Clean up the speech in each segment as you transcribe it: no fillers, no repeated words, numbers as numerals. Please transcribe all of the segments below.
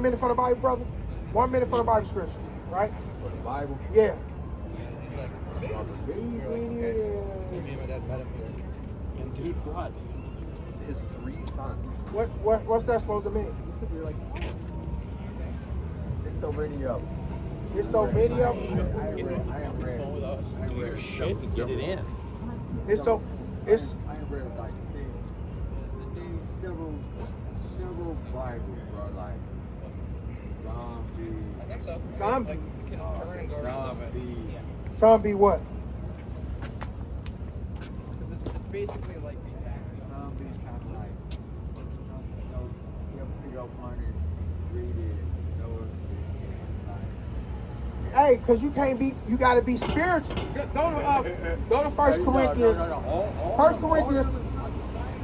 minute for the Bible, brother. 1 minute for the Bible scripture, right? For the Bible? Yeah. And he brought his 3 sons. What's that supposed to mean? There's so many of them. There's so many of them. I ain't read. Phone with us. Do your shit and get it in. I ain't read like several Bibles, bro. Like Zombie. Zombie. Zombie what? It's basically like the exact. Zombie kind of like, you pick up on it, read it, Hey, cause you can't be. You gotta be spiritual. Go to 1 Corinthians. 1 Corinthians.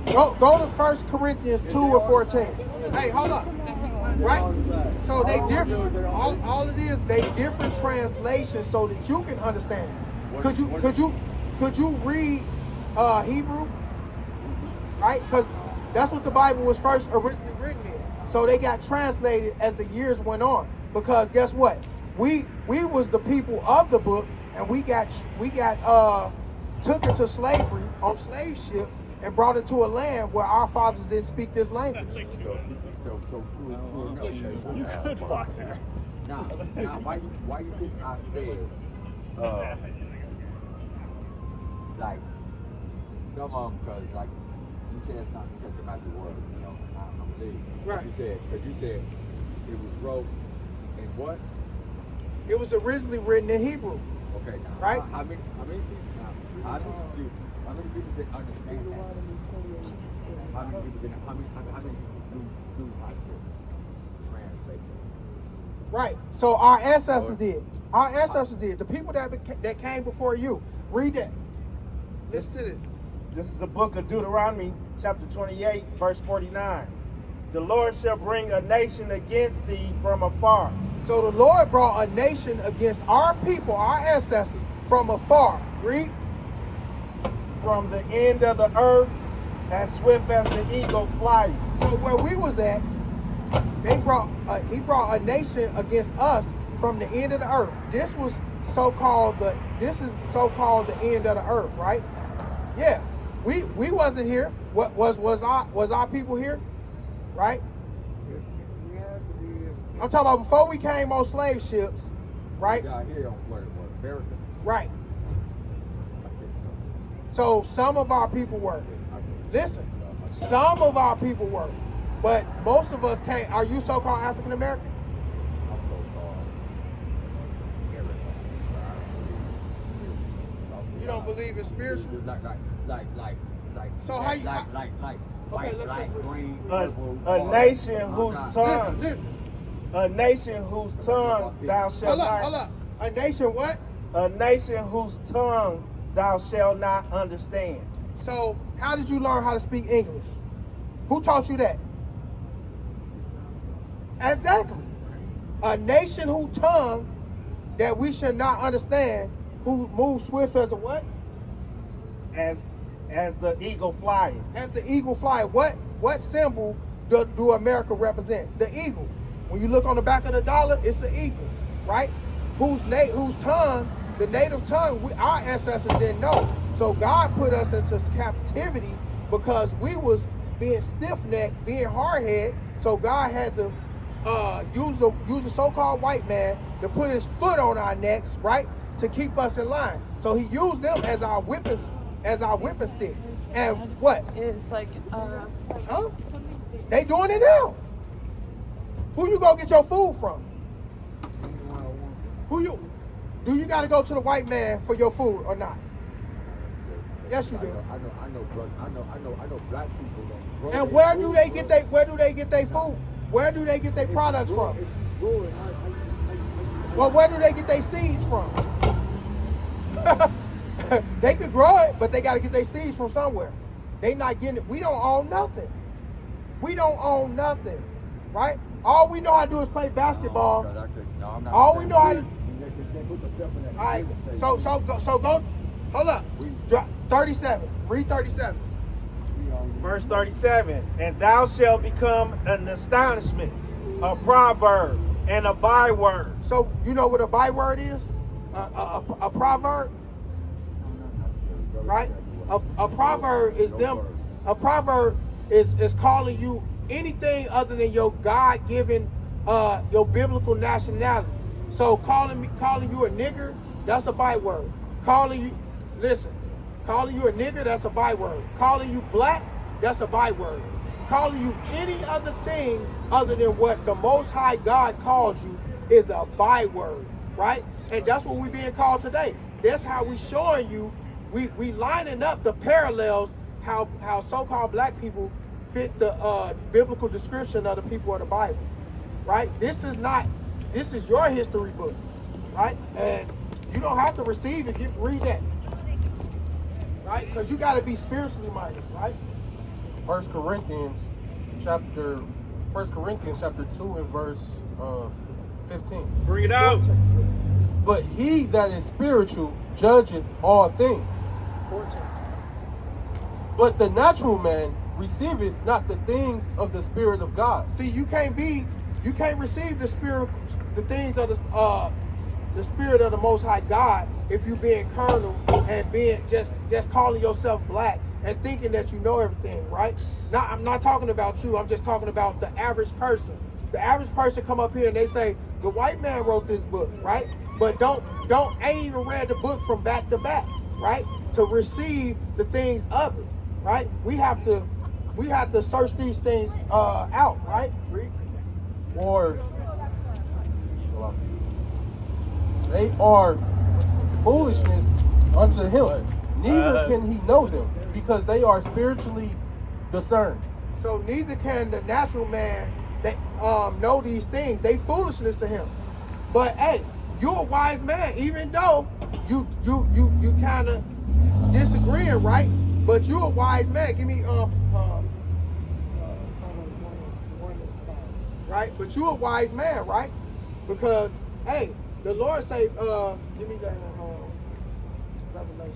Go to 1 Corinthians 2 or 14. Hey, hold up. Right? So they different. All it is, they different translations so that you can understand. Could you read Hebrew? Right? Because that's what the Bible was first originally written in. So they got translated as the years went on. Because guess what? We was the people of the book, and we got took into slavery on slave ships and brought it to a land where our fathers didn't speak this language. You could block there. Now, why you think I said, like, some of them, because, like, you said something, you said the magic word, I believe. Right. Because you said it was wrote in what? It was originally written in Hebrew. Okay, now, right? How many people did understand that? How many people do how to translate that? Right. So our ancestors did. Our ancestors did. The people that came before you. Read that. Listen to this. This is the book of Deuteronomy, chapter 28, verse 49. The Lord shall bring a nation against thee from afar. So the Lord brought a nation against our people, our ancestors, from afar. Read. From the end of the earth, as swift as the eagle flying. So where we was at, he brought a nation against us from the end of the earth. This is so-called the end of the earth, right? Yeah. We wasn't here. What was our people here? Right? I'm talking about before we came on slave ships, right? Down here on America. Right. So some of our people were. Listen, some of our people were, but most of us can't. Are you so-called African American? I'm so-called. You don't believe in spiritual? So how you? Green, A nation whose tongue. Listen. A nation whose tongue thou shalt not. Hold up. A nation what? A nation whose tongue thou shalt not understand. So how did you learn how to speak English? Who taught you that? Exactly. A nation whose tongue that we should not understand, who moves swift as a what? As the eagle flying. As the eagle flying. What symbol do America represent? The eagle. When you look on the back of the dollar, it's the eagle, right? Whose tongue, the native tongue, our ancestors didn't know. So God put us into captivity because we was being stiff-necked, being hard-headed. So God had to use the so-called white man to put his foot on our necks, right, to keep us in line. So he used them as our whipping stick. And what? It's like, Huh? They doing it now. Who you gonna get your food from? Do you gotta go to the white man for your food or not? Yes, you do. I know black people don't. And where do they get their food? Where do they get their products from? Well, where do they get their seeds from? They could grow it, but they got to get their seeds from somewhere. They not getting it. We don't own nothing. We don't own nothing, right? All we know how to do is play basketball. All we know how to. All right. So go. Hold up. 37. Read 37. Verse 37. And thou shalt become an astonishment a proverb, and a byword. So you know what a byword is? A proverb, right? A proverb is them. A proverb is calling you anything other than your God-given, your biblical nationality. So calling you a nigger, that's a byword. Calling you a nigger, that's a byword. Calling you black, that's a byword. Calling you any other thing other than what the Most High God called you is a byword, right? And that's what we're being called today. That's how we showing you, we lining up the parallels, how so-called black people fit the biblical description of the people of the Bible, right? This is your history book, right? And you don't have to receive it, read that, right? Because you got to be spiritually minded, right? 1 Corinthians chapter 2 and verse 15. Bring it out. But he that is spiritual judgeth all things. 14. But the natural man receiveth not the things of the Spirit of God. See, you can't receive the things of the Spirit of the Most High God if you being carnal and being just calling yourself black and thinking that you know everything, right? I'm not talking about you. I'm just talking about the average person. The average person come up here and they say the white man wrote this book, right? But ain't even read the book from back to back, right? To receive the things of it, right? We have to search these things out, right? Or they are foolishness unto him. Neither can he know them, because they are spiritually discerned. So neither can the natural man that know these things. They foolishness to him. But hey, you're a wise man, even though you kind of disagreeing, right? But you're a wise man. Give me right? But you're a wise man, right? Because hey, the Lord say, give me that Revelation.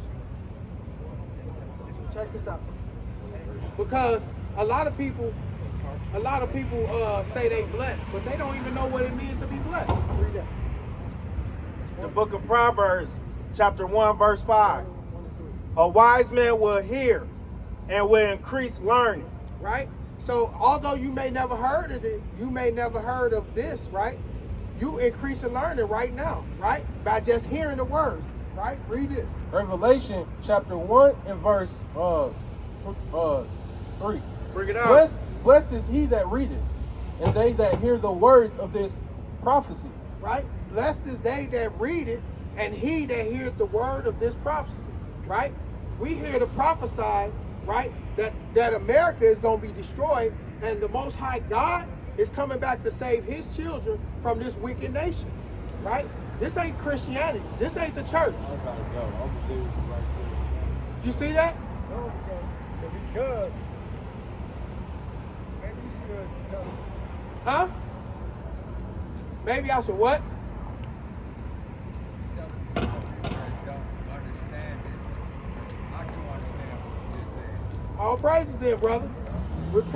Check this out. Because a lot of people say they blessed, but they don't even know what it means to be blessed. Read that. The book of Proverbs, chapter 1, verse 5. A wise man will hear and will increase learning. Right? So although you may never heard of it, you may never heard of this, right? You increase in learning right now, right? By just hearing the word, right? Read this. Revelation chapter 1 and verse 3. Bring it out. Blessed is he that readeth, and they that hear the words of this prophecy. Right? Blessed is they that read it, and he that heareth the word of this prophecy. Right? We hear to prophesy, right, that America is going to be destroyed, and the Most High God is coming back to save his children from this wicked nation. Right? This ain't Christianity. This ain't the church. I gotta go. I'm gonna leave it right there. You see that? No, if he could, maybe you should tell him. Huh? Maybe I should what? Don't understand it. I can understand what you're saying. All praises then, brother. Repent.